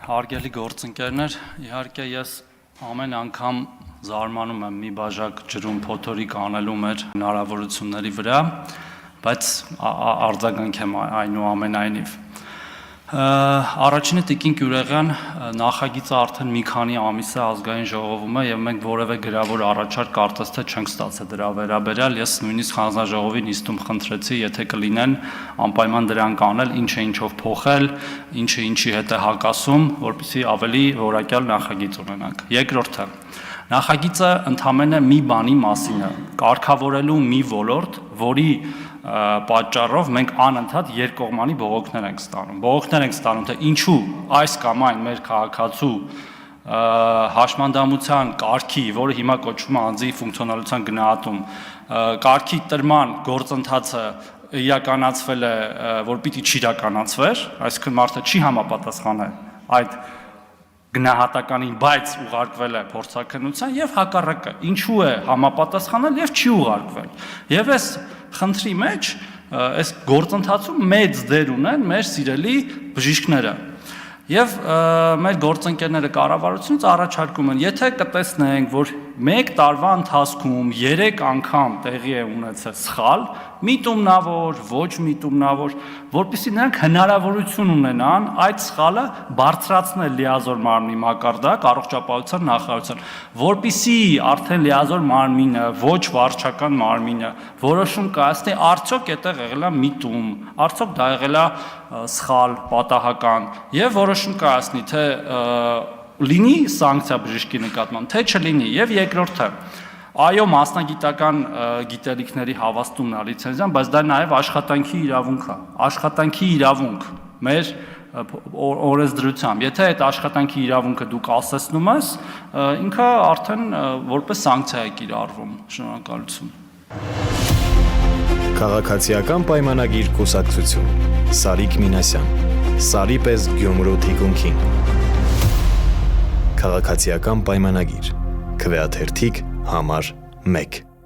Հարգելի գործընկերներ, իհարկե ես ամեն անգամ զարմանում եմ մի բաժակ ջրում փոթորիկ անելու մեր հնարավորությունների վրա, բայց արձագանք եմ այնուամենայնիվ։ Առաջինը Տիկին Գյուրեղյան նախագիծը արդեն մի քանի ամիս է ազգային ժողովում է եւ մենք որևէ գրավոր առաջարկ կարծես թե չենք ստացել դրա վերաբերյալ, ես նույնիսկ հանձնաժողովի նիստում խնդրեցի, եթե կլինեն անպայման դրանք անել, ինչը ինչով փոխել, ինչը ինչի հետ է հակասում, որպեսզի ավելի որակյալ նախագիծ ունենանք։ Երկրորդը նախագիծը ընդամենը մի բանի մասին է, կարգավորելու մի ոլորտ, որի պատճառով մենք անընդհատ երկկողմանի բողոքներ ենք ստանում։ Բողոքներ ենք ստանում, թե ինչու այս կամ այն մեր քաղաքացու հաշմանդամության կարգի, որը հիմա կոչվում է անձի ֆունկցիոնալության գնահատում, կարգի տրման գործընթացը իրականացվել է, որ պիտի չիրականացվեր, այսինքն մարդը չի համապատասխանել այդ գնահատականին, բայց ուղարկվել է փորձաքննության եւ հակառակը, ինչու է համապատասխանել եւ չի ուղարկվել։ Եվ այս խնդրի մեջ, այս գործընթացում մեծ դեր ունեն մեր սիրելի բժիշկները։ Եվ մեր գործընկերները կառավարությունից առաջարկում են, եթե կտեսնենք, որ 1 տարվա ընթացքում 3 անգամ տեղի է ունեցել սխալ, միտումնավոր, ոչ միտումնավոր, որպեսզի նրանք հնարավորություն ունենան այդ սխալը բարձրացնել լիազոր մարմնի մակարդակ առողջապահության նախարարության, որպեսզի արդեն լիազոր մարմինը, ոչ վարչական մարմինը որոշում կայացնի, արդյոք այդտեղ եղել է միտում, արդյոք դա եղել է սխալ, պատահական, եւ որոշում կայացնի, թե լինի սանկցիա բժշկի նկատմամբ, թե չլինի։ Եվ երկրորդը, այո, մասնագիտական գիտելիքների հավաստումն է լիցենզիան, բայց դա նաև աշխատանքի իրավունք է, աշխատանքի իրավունք մեր օրենսդրությամբ։ Եթե այդ աշխատանքի իրավունքը դուք ասեցնում ես, ինքը արդեն որպես սանկցիա է կիրառվում։ Շնորհակալություն։ Քաղաքացիական պայմանագիր կուսակցություն Սարիկ Մինասյան, Սարի պես Գյումրու թիկունքին։ Քաղաքացիական պայմանագիր, քվեաթերթիկ համար 1